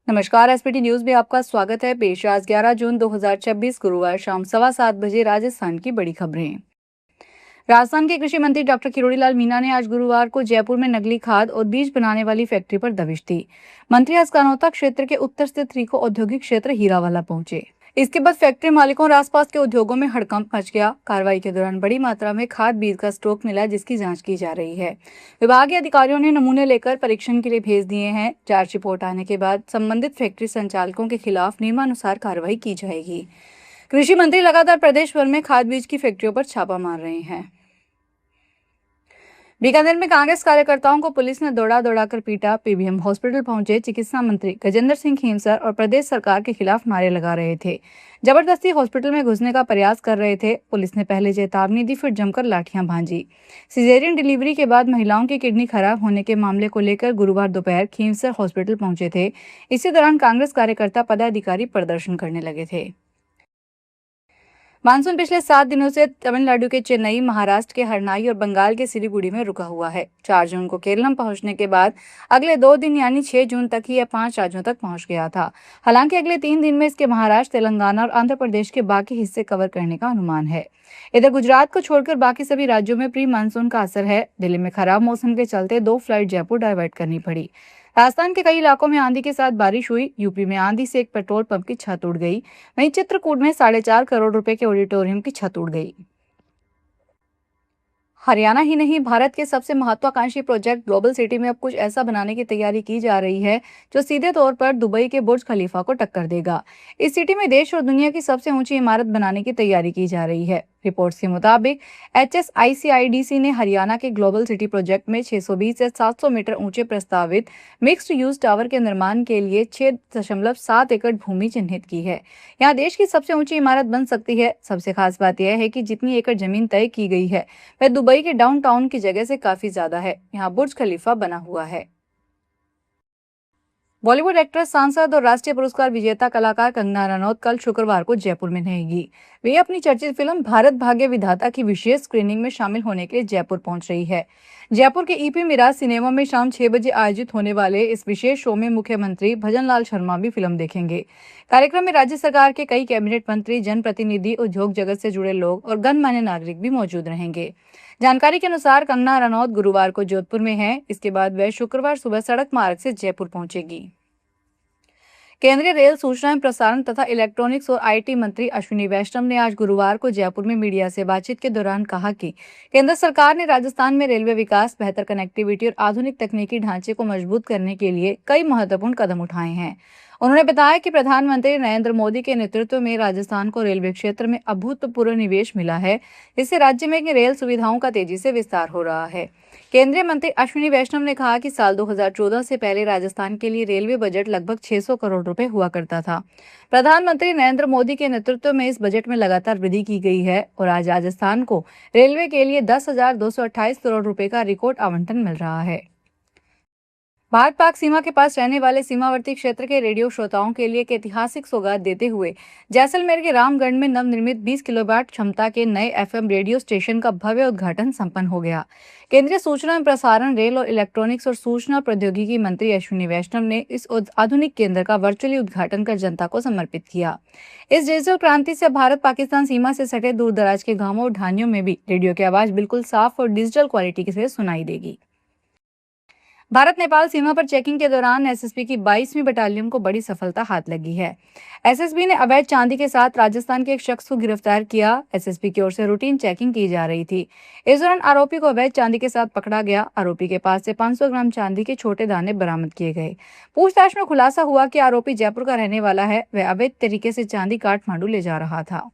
नमस्कार। SPT news में आपका स्वागत है। पेश आज 11 जून 2026 गुरुवार शाम 7:15 बजे राजस्थान की बड़ी खबरें। राजस्थान के कृषि मंत्री डॉक्टर किरोड़ीलाल मीणा ने आज गुरुवार को जयपुर में नकली खाद और बीज बनाने वाली फैक्ट्री पर दबिश दी। मंत्री आज कानौता क्षेत्र के उत्तर स्थित रीको औद्योगिक क्षेत्र हीरावाला पहुंचे। इसके बाद फैक्ट्री मालिकों और आसपास के उद्योगों में हड़कंप मच गया। कार्रवाई के दौरान बड़ी मात्रा में खाद बीज का स्टॉक मिला, जिसकी जांच की जा रही है। विभागीय अधिकारियों ने नमूने लेकर परीक्षण के लिए भेज दिए हैं। जांच रिपोर्ट आने के बाद संबंधित फैक्ट्री संचालकों के खिलाफ नियमानुसार कार्रवाई की जाएगी। कृषि मंत्री लगातार प्रदेश भर में खाद बीज की फैक्ट्रियों पर छापा मार रहे हैं। बीकानेर में कांग्रेस कार्यकर्ताओं को पुलिस ने दौड़ा दौड़ाकर पीटा। पीबीएम हॉस्पिटल पहुंचे चिकित्सा मंत्री गजेंद्र सिंह खींवसर और प्रदेश सरकार के खिलाफ नारे लगा रहे थे। जबरदस्ती हॉस्पिटल में घुसने का प्रयास कर रहे थे। पुलिस ने पहले चेतावनी दी, फिर जमकर लाठियां भांजी। सिजेरियन डिलीवरी के बाद महिलाओं की किडनी खराब होने के मामले को लेकर गुरुवार दोपहर खींवसर हॉस्पिटल पहुंचे थे। इसी दौरान कांग्रेस कार्यकर्ता पदाधिकारी प्रदर्शन करने लगे थे। मानसून पिछले 7 दिनों से तमिलनाडु के चेन्नई, महाराष्ट्र के हरनाई और बंगाल के सिलीगुड़ी में रुका हुआ है। 4 जून को केरलम पहुंचने के बाद अगले 2 दिन यानी 6 जून तक ही यह 5 राज्यों तक पहुंच गया था। हालांकि अगले 3 दिन में इसके महाराष्ट्र, तेलंगाना और आंध्र प्रदेश के बाकी हिस्से कवर करने का अनुमान है। इधर गुजरात को छोड़कर बाकी सभी राज्यों में प्री मानसून का असर है। दिल्ली में खराब मौसम के चलते 2 फ्लाइट जयपुर डाइवर्ट करनी पड़ी। राजस्थान के कई इलाकों में आंधी के साथ बारिश हुई। यूपी में आंधी से एक पेट्रोल पंप की छत उड़ गई। वहीं चित्रकूट में 4.5 करोड़ रुपए के ऑडिटोरियम की छत उड़ गई। हरियाणा ही नहीं, भारत के सबसे महत्वाकांक्षी प्रोजेक्ट ग्लोबल सिटी में अब कुछ ऐसा बनाने की तैयारी की जा रही है जो सीधे तौर पर दुबई के बुर्ज खलीफा को टक्कर देगा। इस सिटी में देश और दुनिया की सबसे ऊंची इमारत बनाने की तैयारी की जा रही है। रिपोर्ट्स के मुताबिक HSICIDC ने हरियाणा के ग्लोबल सिटी प्रोजेक्ट में 620 से 700 मीटर ऊंचे प्रस्तावित मिक्स्ड यूज टावर के निर्माण के लिए 6.7 एकड़ भूमि चिन्हित की है। यहाँ देश की सबसे ऊंची इमारत बन सकती है। सबसे खास बात यह है कि जितनी एकड़ जमीन तय की गई है वह दुबई के डाउनटाउन की जगह से काफी ज्यादा है। यहाँ बुर्ज खलीफा बना हुआ है। बॉलीवुड एक्ट्रेस, सांसद और राष्ट्रीय पुरस्कार विजेता कलाकार कंगना रनौत कल शुक्रवार को जयपुर में रहेंगी। वे अपनी चर्चित फिल्म भारत भाग्य विधाता की विशेष स्क्रीनिंग में शामिल होने के लिए जयपुर पहुंच रही है। जयपुर के ईपी मिराज सिनेमा में शाम 6 बजे आयोजित होने वाले इस विशेष शो में मुख्यमंत्री भजनलाल शर्मा भी फिल्म देखेंगे। कार्यक्रम में राज्य सरकार के कई कैबिनेट मंत्री, जनप्रतिनिधि, उद्योग जगत से जुड़े लोग और गणमान्य नागरिक भी मौजूद रहेंगे। जानकारी के अनुसार कंगना रनौत गुरुवार को जोधपुर में है। इसके बाद वह शुक्रवार सुबह सड़क मार्ग से जयपुर पहुंचेगी। केंद्रीय रेल, सूचना एवं प्रसारण तथा इलेक्ट्रॉनिक्स और आईटी मंत्री अश्विनी वैष्णव ने आज गुरुवार को जयपुर में मीडिया से बातचीत के दौरान कहा कि केंद्र सरकार ने राजस्थान में रेलवे विकास, बेहतर कनेक्टिविटी और आधुनिक तकनीकी ढांचे को मजबूत करने के लिए कई महत्वपूर्ण कदम उठाए हैं। उन्होंने बताया कि प्रधानमंत्री नरेंद्र मोदी के नेतृत्व में राजस्थान को रेलवे क्षेत्र में अभूतपूर्व निवेश मिला है, जिससे राज्य में रेल सुविधाओं का तेजी से विस्तार हो रहा है। केंद्रीय मंत्री अश्विनी वैष्णव ने कहा कि साल 2014 से पहले राजस्थान के लिए रेलवे बजट लगभग 600 करोड़ रुपए हुआ करता था। प्रधानमंत्री नरेंद्र मोदी के नेतृत्व में इस बजट में लगातार वृद्धि की गई है और आज राजस्थान को रेलवे के लिए 10,228 करोड़ रुपए का रिकॉर्ड आवंटन मिल रहा है। भारत पाक सीमा के पास रहने वाले सीमावर्ती क्षेत्र के रेडियो श्रोताओं के लिए एक ऐतिहासिक सौगात देते हुए जैसलमेर के रामगढ़ में नवनिर्मित 20 किलोवाट क्षमता के नए एफएम रेडियो स्टेशन का भव्य उद्घाटन संपन्न हो गया। केंद्रीय सूचना एवं प्रसारण, रेल और इलेक्ट्रॉनिक्स और सूचना प्रौद्योगिकी मंत्री अश्विनी वैष्णव ने इस आधुनिक केंद्र का वर्चुअली उद्घाटन कर जनता को समर्पित किया। इस डिजिटल क्रांति से भारत पाकिस्तान सीमा से सटे दूर दराज के गांवों और ढानियों में भी रेडियो की आवाज बिल्कुल साफ और डिजिटल क्वालिटी से सुनाई देगी। भारत नेपाल सीमा पर चेकिंग के दौरान एसएसबी की 22वीं बटालियन को बड़ी सफलता हाथ लगी है। एसएसबी ने अवैध चांदी के साथ राजस्थान के एक शख्स को गिरफ्तार किया। एसएसबी की ओर से रूटीन चेकिंग की जा रही थी। इस दौरान आरोपी को अवैध चांदी के साथ पकड़ा गया। आरोपी के पास से 500 ग्राम चांदी के छोटे दाने बरामद किए गए। पूछताछ में खुलासा हुआ कि आरोपी जयपुर का रहने वाला है। वह अवैध तरीके से चांदी काठमांडू ले जा रहा था।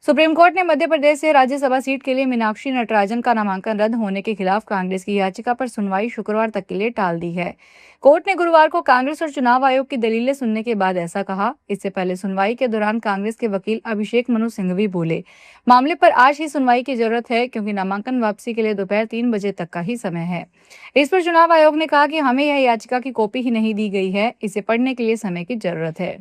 सुप्रीम कोर्ट ने मध्य प्रदेश से राज्यसभा सीट के लिए मीनाक्षी नटराजन का नामांकन रद्द होने के खिलाफ कांग्रेस की याचिका पर सुनवाई शुक्रवार तक के लिए टाल दी है। कोर्ट ने गुरुवार को कांग्रेस और चुनाव आयोग की दलीलें सुनने के बाद ऐसा कहा। इससे पहले सुनवाई के दौरान कांग्रेस के वकील अभिषेक मनु सिंघवी बोले, मामले पर आज ही सुनवाई की जरूरत है क्योंकि नामांकन वापसी के लिए दोपहर 3 बजे तक का ही समय है। इस पर चुनाव आयोग ने कहा कि हमें यह याचिका की कॉपी ही नहीं दी गई है, इसे पढ़ने के लिए समय की जरूरत है।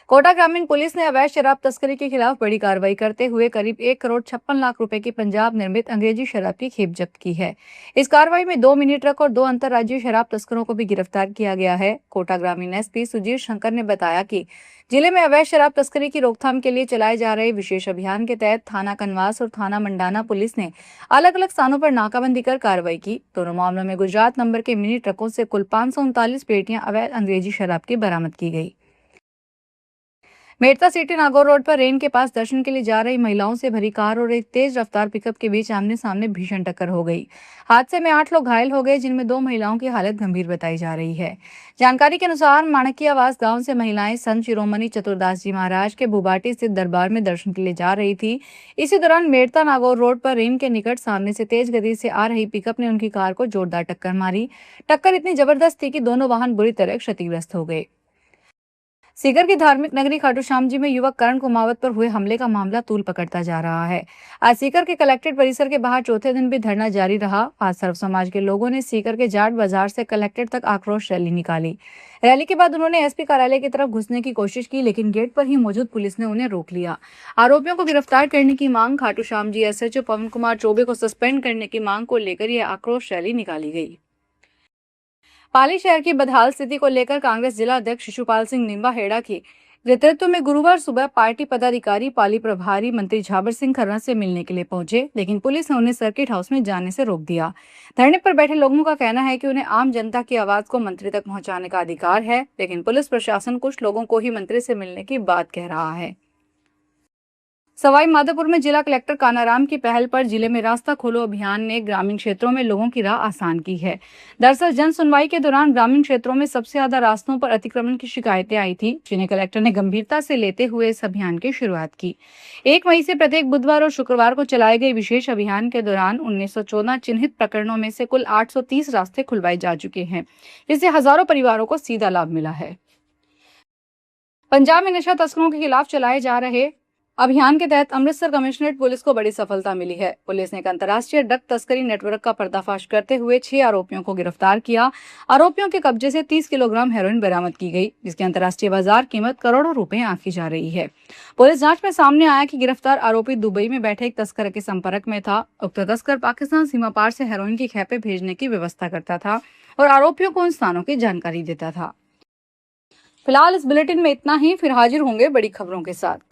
कोटा ग्रामीण पुलिस ने अवैध शराब तस्करी के खिलाफ बड़ी कार्रवाई करते हुए करीब 1 करोड़ 56 लाख रुपए की पंजाब निर्मित अंग्रेजी शराब की खेप जब्त की है। इस कार्रवाई में 2 मिनी ट्रक और 2 अंतर्राज्यीय शराब तस्करों को भी गिरफ्तार किया गया है। कोटा ग्रामीण एसपी सुजीत शंकर ने बताया कि जिले में अवैध शराब तस्करी की रोकथाम के लिए चलाए जा रहे विशेष अभियान के तहत थाना कनवास और थाना मंडाना पुलिस ने अलग अलग स्थानों पर नाकाबंदी कर कार्रवाई की। दोनों मामलों में गुजरात नंबर के मिनी ट्रकों से कुल 539 पेटियां अवैध अंग्रेजी शराब की बरामद की गई। मेड़ता सिटी नागौर रोड पर रेन के पास दर्शन के लिए जा रही महिलाओं से भरी कार और एक तेज रफ्तार पिकअप के बीच आमने सामने भीषण टक्कर हो गई। हादसे में 8 लोग घायल हो गए, जिनमें 2 महिलाओं की हालत गंभीर बताई जा रही है। जानकारी के अनुसार माणकियावास गांव से महिलाएं संत शिरोमणि चतुरदास जी महाराज के बुबाटी स्थित दरबार में दर्शन के लिए जा रही थी। इसी दौरान मेड़ता नागौर रोड पर रेन के निकट सामने से तेज गति से आ रही पिकअप ने उनकी कार को जोरदार टक्कर मारी। टक्कर इतनी जबरदस्त थी कि दोनों वाहन बुरी तरह क्षतिग्रस्त हो गए। सीकर की धार्मिक नगरी खाटू श्याम जी में युवक करण कुमावत पर हुए हमले का मामला तूल पकड़ता जा रहा है। आज सीकर के कलेक्ट्रेट परिसर के बाहर चौथे दिन भी धरना जारी रहा। आज सर्व समाज के लोगों ने सीकर के जाट बाजार से कलेक्ट्रेट तक आक्रोश रैली निकाली। रैली के बाद उन्होंने एसपी कार्यालय की तरफ घुसने की कोशिश की, लेकिन गेट पर ही मौजूद पुलिस ने उन्हें रोक लिया। आरोपियों को गिरफ्तार करने की मांग, खाटू श्याम जी एसएचओ पवन कुमार चौबे को सस्पेंड करने की मांग को लेकर यह आक्रोश रैली निकाली गई। पाली शहर की बदहाल स्थिति को लेकर कांग्रेस जिला अध्यक्ष शिशुपाल सिंह निंबा हेड़ा के नेतृत्व में गुरुवार सुबह पार्टी पदाधिकारी पाली प्रभारी मंत्री झाबर सिंह खर्रा से मिलने के लिए पहुंचे, लेकिन पुलिस ने उन्हें सर्किट हाउस में जाने से रोक दिया। धरने पर बैठे लोगों का कहना है कि उन्हें आम जनता की आवाज को मंत्री तक पहुंचाने का अधिकार है, लेकिन पुलिस प्रशासन कुछ लोगों को ही मंत्री से मिलने की बात कह रहा है। सवाई माधोपुर में जिला कलेक्टर कानाराम की पहल पर जिले में रास्ता खोलो अभियान ने ग्रामीण क्षेत्रों में लोगों की राह आसान की है। दरअसल जन सुनवाई के दौरान ग्रामीण क्षेत्रों में सबसे ज्यादा रास्तों पर अतिक्रमण की शिकायतें आई थी, जिन्हें कलेक्टर ने गंभीरता से लेते हुए इस अभियान की शुरुआत की। 1 मई से प्रत्येक बुधवार और शुक्रवार को चलाए गए विशेष अभियान के दौरान 1914 चिन्हित प्रकरणों में से कुल 830 रास्ते खुलवाए जा चुके हैं, जिससे हजारों परिवारों को सीधा लाभ मिला है। पंजाब में नशा तस्करों के खिलाफ चलाए जा रहे अभियान के तहत अमृतसर कमिश्नरेट पुलिस को बड़ी सफलता मिली है। पुलिस ने एक अंतर्राष्ट्रीय ड्रग तस्करी नेटवर्क का पर्दाफाश करते हुए 6 आरोपियों को गिरफ्तार किया। आरोपियों के कब्जे से 30 किलोग्राम हेरोइन बरामद की गई, जिसकी अंतर्राष्ट्रीय बाजार कीमत करोड़ों रुपए आंकी जा रही है। पुलिस जांच में सामने आया कि गिरफ्तार आरोपी दुबई में बैठे एक तस्कर के संपर्क में था। उक्त तस्कर पाकिस्तान सीमा पार से हेरोइन की खेपें भेजने की व्यवस्था करता था और आरोपियों को उन स्थानों की जानकारी देता था। फिलहाल इस बुलेटिन में इतना ही, फिर हाजिर होंगे बड़ी खबरों के साथ।